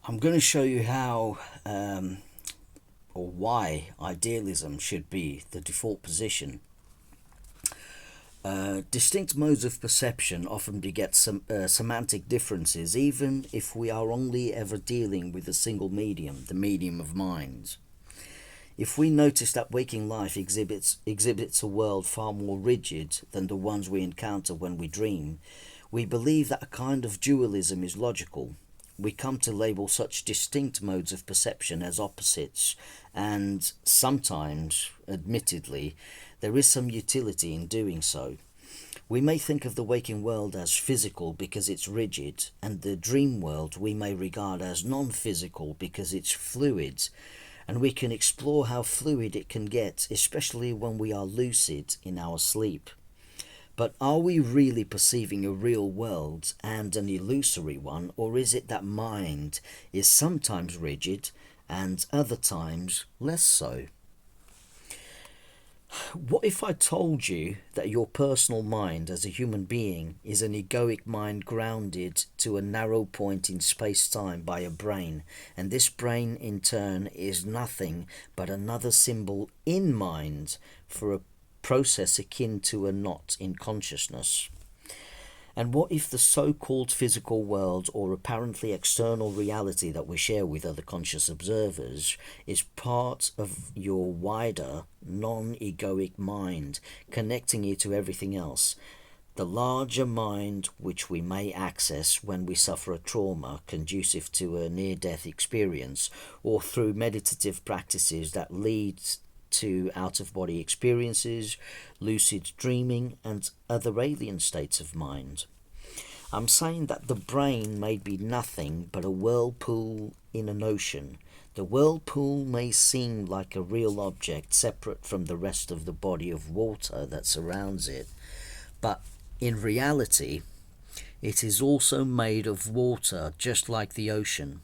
I'm going to show you how or why idealism should be the default position. Distinct modes of perception often beget some semantic differences, even if we are only ever dealing with a single medium, the medium of mind. If we notice that waking life exhibits a world far more rigid than the ones we encounter when we dream, we believe that a kind of dualism is logical. We come to label such distinct modes of perception as opposites, and sometimes, admittedly, there is some utility in doing so. We may think of the waking world as physical because it's rigid, and the dream world we may regard as non-physical because it's fluid, and we can explore how fluid it can get, especially when we are lucid in our sleep. But are we really perceiving a real world and an illusory one, or is it that mind is sometimes rigid and other times less so? What if I told you that your personal mind as a human being is an egoic mind grounded to a narrow point in space-time by a brain, and this brain in turn is nothing but another symbol in mind for a process akin to a knot in consciousness? And what if the so-called physical world or apparently external reality that we share with other conscious observers is part of your wider, non-egoic mind, connecting you to everything else? The larger mind which we may access when we suffer a trauma conducive to a near-death experience, or through meditative practices that lead to out-of-body experiences, lucid dreaming, and other alien states of mind. I'm saying that the brain may be nothing but a whirlpool in an ocean. The whirlpool may seem like a real object separate from the rest of the body of water that surrounds it, but in reality, it is also made of water, just like the ocean.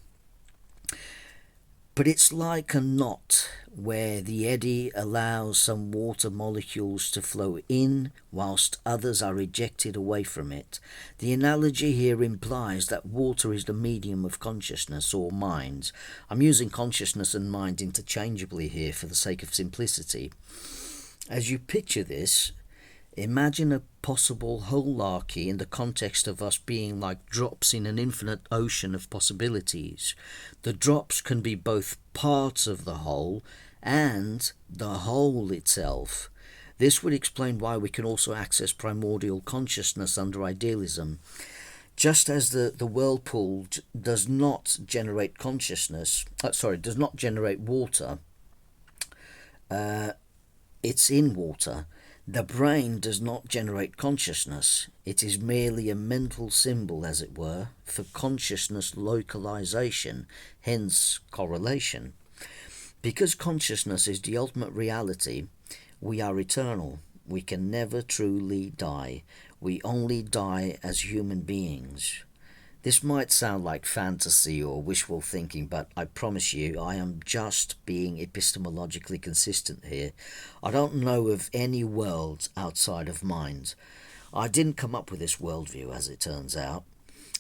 But it's like a knot where the eddy allows some water molecules to flow in whilst others are ejected away from it. The analogy here implies that water is the medium of consciousness or mind. I'm using consciousness and mind interchangeably here for the sake of simplicity. As you picture this, imagine a possible holarchy in the context of us being like drops in an infinite ocean of possibilities. The drops can be both parts of the whole and the whole itself. This would explain why we can also access primordial consciousness under idealism. Just as the whirlpool does not generate does not generate water, it's in water. The brain does not generate consciousness. It is merely a mental symbol, as it were, for consciousness localization, hence correlation. Because consciousness is the ultimate reality, we are eternal. We can never truly die. We only die as human beings. This might sound like fantasy or wishful thinking, but I promise you I am just being epistemologically consistent here. I don't know of any world outside of mind. I didn't come up with this worldview, as it turns out.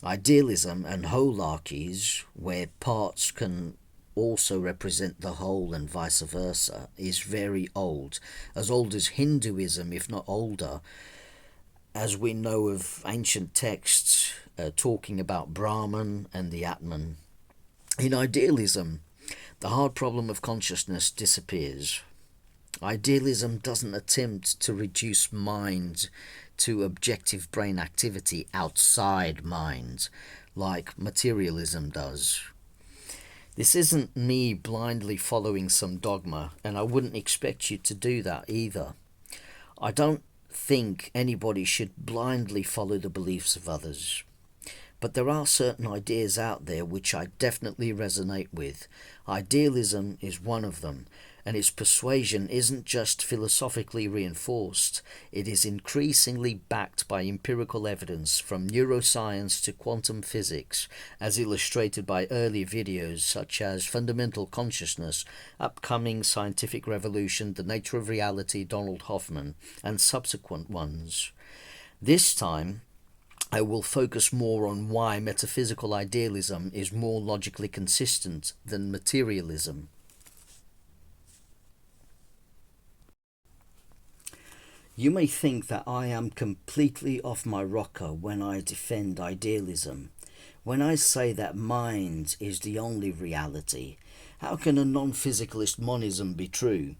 Idealism and holarchies, where parts can also represent the whole and vice versa, is very old as Hinduism, if not older, as we know of ancient texts talking about Brahman and the Atman. In idealism, the hard problem of consciousness disappears. Idealism doesn't attempt to reduce mind to objective brain activity outside mind, like materialism does. This isn't me blindly following some dogma, and I wouldn't expect you to do that either. I don't think anybody should blindly follow the beliefs of others. But there are certain ideas out there which I definitely resonate with. Idealism is one of them, and its persuasion isn't just philosophically reinforced, it is increasingly backed by empirical evidence from neuroscience to quantum physics, as illustrated by early videos such as Fundamental Consciousness, Upcoming Scientific Revolution, The Nature of Reality, Donald Hoffman, and subsequent ones. This time, I will focus more on why metaphysical idealism is more logically consistent than materialism. You may think that I am completely off my rocker when I defend idealism. When I say that mind is the only reality, how can a non-physicalist monism be true?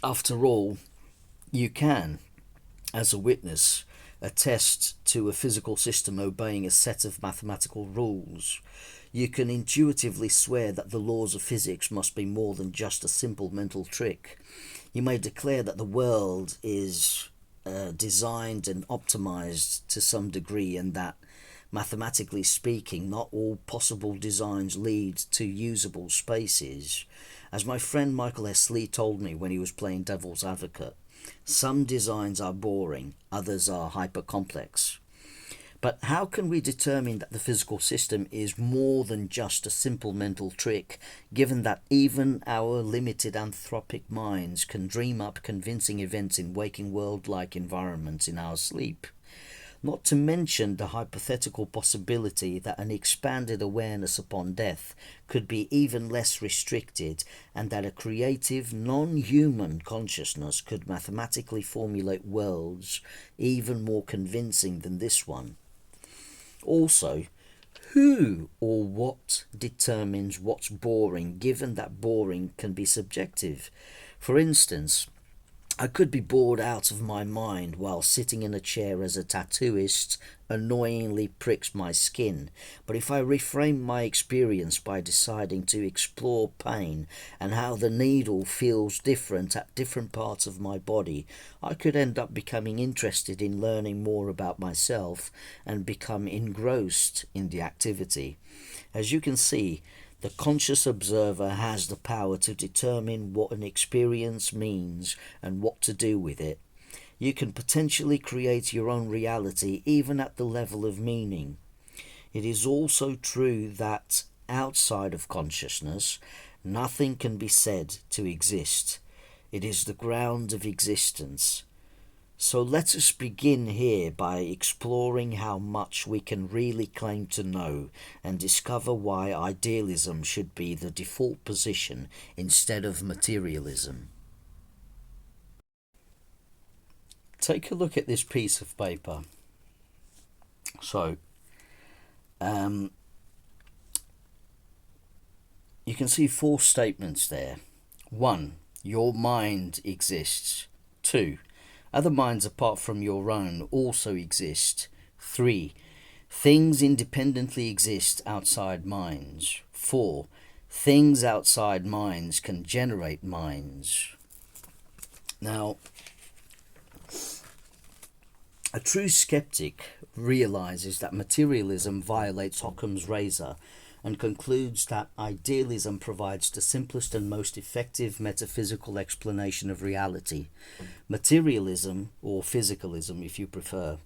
After all, you can, as a witness, attest to a physical system obeying a set of mathematical rules. You can intuitively swear that the laws of physics must be more than just a simple mental trick. You may declare that the world is designed and optimized to some degree, and that, mathematically speaking, not all possible designs lead to usable spaces. As my friend Michael S. Lee told me when he was playing devil's advocate, some designs are boring, others are hyper-complex. But how can we determine that the physical system is more than just a simple mental trick, given that even our limited anthropic minds can dream up convincing events in waking world-like environments in our sleep? Not to mention the hypothetical possibility that an expanded awareness upon death could be even less restricted, and that a creative, non-human consciousness could mathematically formulate worlds even more convincing than this one. Also, who or what determines what's boring, given that boring can be subjective? For instance, I could be bored out of my mind while sitting in a chair as a tattooist annoyingly pricks my skin, but if I reframe my experience by deciding to explore pain and how the needle feels different at different parts of my body, I could end up becoming interested in learning more about myself and become engrossed in the activity. As you can see, the conscious observer has the power to determine what an experience means and what to do with it. You can potentially create your own reality even at the level of meaning. It is also true that outside of consciousness, nothing can be said to exist. It is the ground of existence. So let us begin here by exploring how much we can really claim to know and discover why idealism should be the default position instead of materialism. Take a look at this piece of paper. So, you can see 4 statements there. 1. Your mind exists. 2. Other minds apart from your own also exist. 3. Things independently exist outside minds. 4. Things outside minds can generate minds. Now, a true skeptic realizes that materialism violates Occam's razor and concludes that idealism provides the simplest and most effective metaphysical explanation of reality. Materialism, or physicalism if you prefer,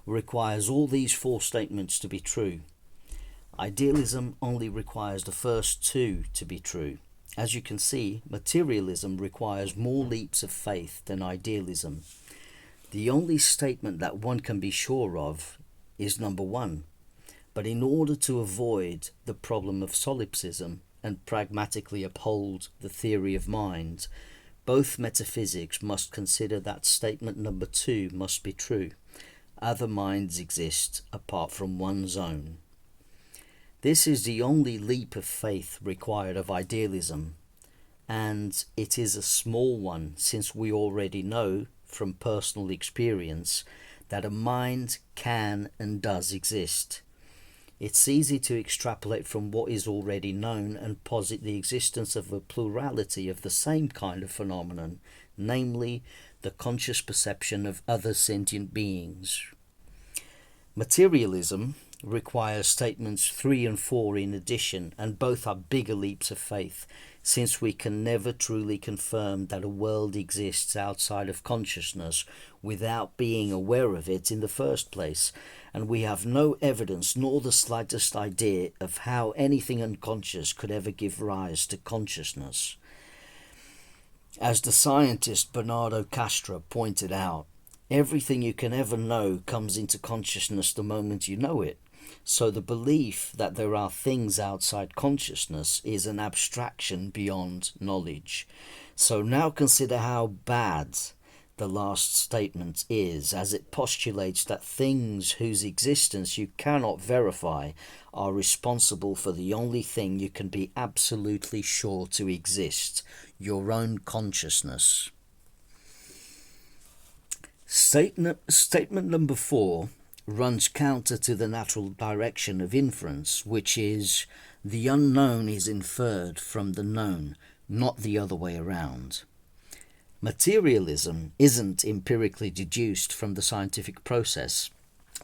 requires all these 4 statements to be true. Idealism only requires the first 2 to be true. As you can see, materialism requires more leaps of faith than idealism. The only statement that one can be sure of is number 1. But in order to avoid the problem of solipsism and pragmatically uphold the theory of mind, both metaphysics must consider that statement number 2 must be true. Other minds exist apart from one's own. This is the only leap of faith required of idealism, and it is a small one, since we already know from personal experience that a mind can and does exist. It's easy to extrapolate from what is already known and posit the existence of a plurality of the same kind of phenomenon, namely the conscious perception of other sentient beings. Materialism requires statements 3 and 4 in addition, and both are bigger leaps of faith, since we can never truly confirm that a world exists outside of consciousness without being aware of it in the first place, and we have no evidence nor the slightest idea of how anything unconscious could ever give rise to consciousness. As the scientist Bernardo Castro pointed out, Everything you can ever know comes into consciousness the moment you know it. So the belief that there are things outside consciousness is an abstraction beyond knowledge. So now consider how bad the last statement is, as it postulates that things whose existence you cannot verify are responsible for the only thing you can be absolutely sure to exist, your own consciousness. Statement number 4 runs counter to the natural direction of inference, which is the unknown is inferred from the known, not the other way around. Materialism isn't empirically deduced from the scientific process.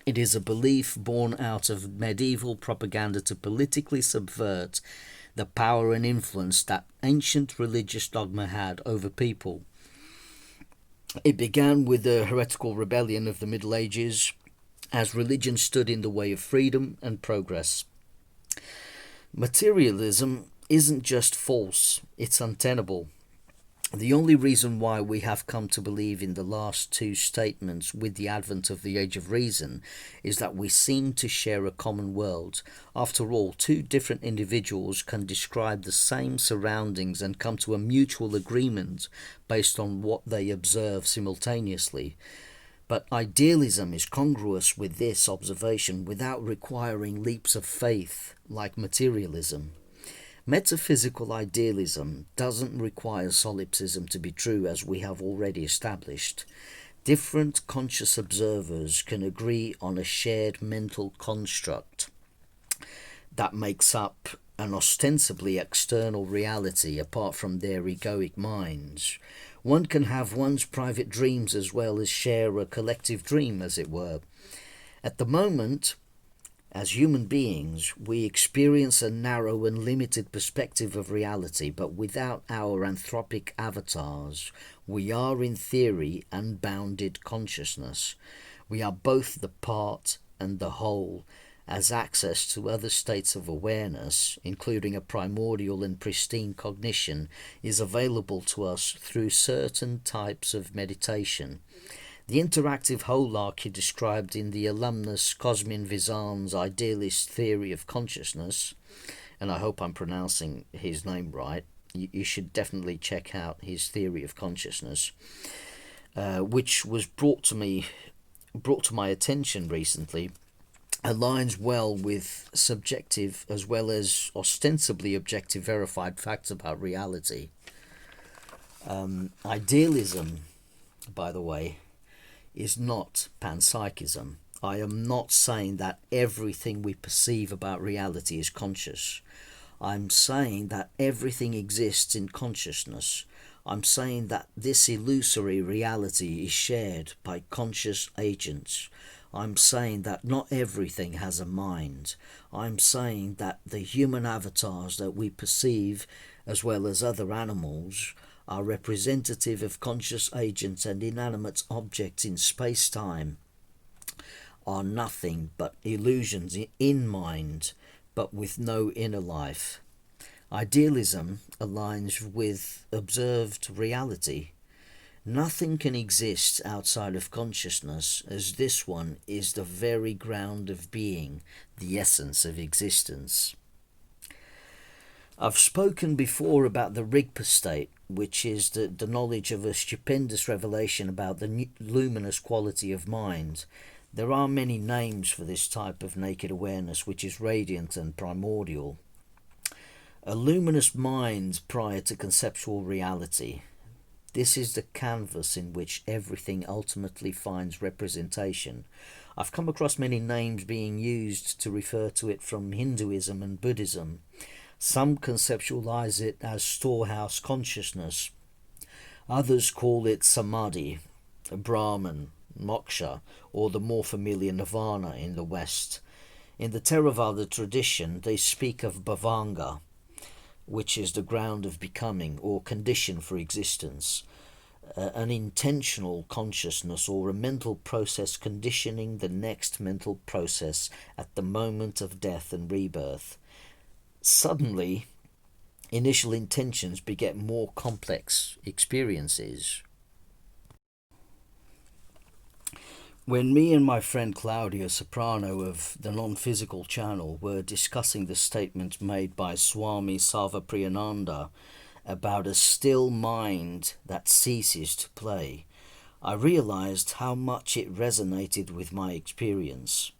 It is a belief born out of medieval propaganda to politically subvert the power and influence that ancient religious dogma had over people. It began with the heretical rebellion of the Middle Ages, as religion stood in the way of freedom and progress. Materialism isn't just false, it's untenable. The only reason why we have come to believe in the last two statements with the advent of the Age of Reason is that we seem to share a common world. After all, two different individuals can describe the same surroundings and come to a mutual agreement based on what they observe simultaneously. But idealism is congruous with this observation without requiring leaps of faith like materialism. Metaphysical idealism doesn't require solipsism to be true, as we have already established. Different conscious observers can agree on a shared mental construct that makes up an ostensibly external reality apart from their egoic minds. One can have one's private dreams as well as share a collective dream, as it were. At the moment, as human beings, we experience a narrow and limited perspective of reality, but without our anthropic avatars, we are in theory unbounded consciousness. We are both the part and the whole, as access to other states of awareness, including a primordial and pristine cognition, is available to us through certain types of meditation. The interactive holarchy described in the alumnus Cosmin Vizan's idealist theory of consciousness, and I hope I'm pronouncing his name right, you should definitely check out his theory of consciousness, which was brought to my attention recently, aligns well with subjective as well as ostensibly objective verified facts about reality. Idealism, by the way, is not panpsychism. I am not saying that everything we perceive about reality is conscious. I'm saying that everything exists in consciousness. I'm saying that this illusory reality is shared by conscious agents. I'm saying that not everything has a mind. I'm saying that the human avatars that we perceive, as well as other animals, are representative of conscious agents, and inanimate objects in space-time are nothing but illusions in mind, but with no inner life. Idealism aligns with observed reality. Nothing can exist outside of consciousness, as this one is the very ground of being, the essence of existence. I've spoken before about the Rigpa state, which is the knowledge of a stupendous revelation about the luminous quality of mind. There are many names for this type of naked awareness, which is radiant and primordial. A luminous mind prior to conceptual reality. This is the canvas in which everything ultimately finds representation. I've come across many names being used to refer to it from Hinduism and Buddhism. Some conceptualize it as storehouse consciousness. Others call it samadhi, Brahman, moksha, or the more familiar nirvana in the West. In the Theravada tradition, they speak of bhavanga, which is the ground of becoming or condition for existence, an intentional consciousness or a mental process conditioning the next mental process at the moment of death and rebirth. Suddenly, initial intentions beget more complex experiences. When me and my friend Claudia Soprano of the Non-Physical channel were discussing the statement made by Swami Sarvapriyananda about a still mind that ceases to play, I realized how much it resonated with my experience.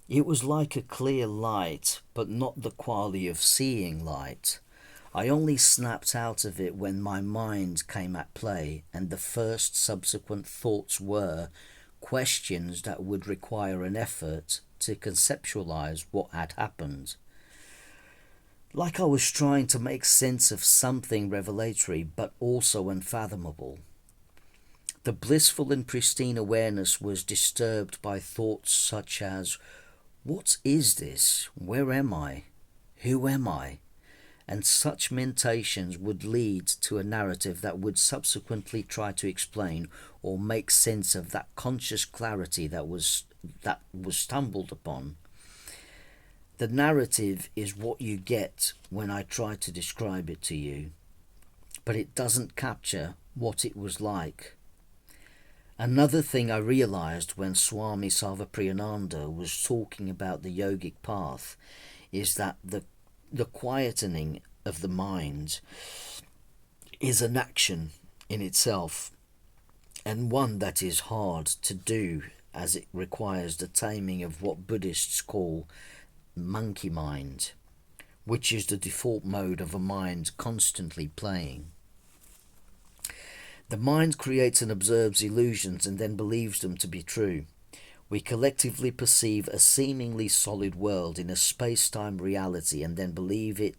It was like a clear light, but not the quality of seeing light. I only snapped out of it when my mind came at play, and the first subsequent thoughts were questions that would require an effort to conceptualize what had happened. Like I was trying to make sense of something revelatory but also unfathomable. The blissful and pristine awareness was disturbed by thoughts such as, what is this? Where am I? Who am I? And such mentations would lead to a narrative that would subsequently try to explain or make sense of that conscious clarity that was stumbled upon. The narrative is what you get when I try to describe it to you, but it doesn't capture what it was like. Another thing I realized when Swami Sarvapriyananda was talking about the yogic path is that the quietening of the mind is an action in itself, and one that is hard to do as it requires the taming of what Buddhists call monkey mind, which is the default mode of a mind constantly playing. The mind creates and observes illusions and then believes them to be true. We collectively perceive a seemingly solid world in a space-time reality and then believe it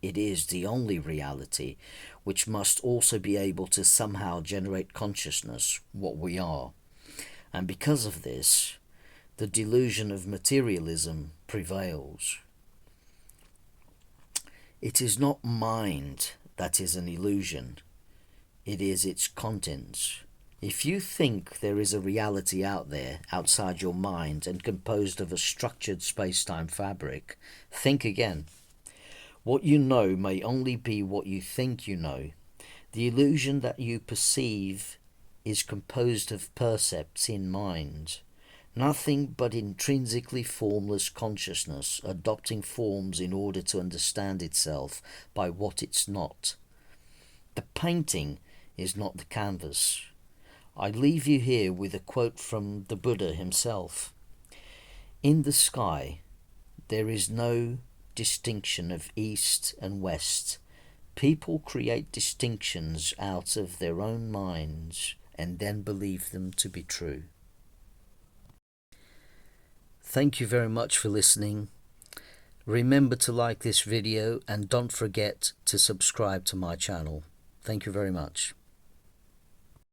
is the only reality, which must also be able to somehow generate consciousness, what we are. And because of this, the delusion of materialism prevails. It is not mind that is an illusion, it is its contents. If you think there is a reality out there, outside your mind, and composed of a structured space-time fabric, think again. What you know may only be what you think you know. The illusion that you perceive is composed of percepts in mind. Nothing but intrinsically formless consciousness, adopting forms in order to understand itself by what it's not. The painting is not the canvas. I leave you here with a quote from the Buddha himself. In the sky, there is no distinction of east and west. People create distinctions out of their own minds and then believe them to be true. Thank you very much for listening. Remember to like this video and don't forget to subscribe to my channel. Thank you very much.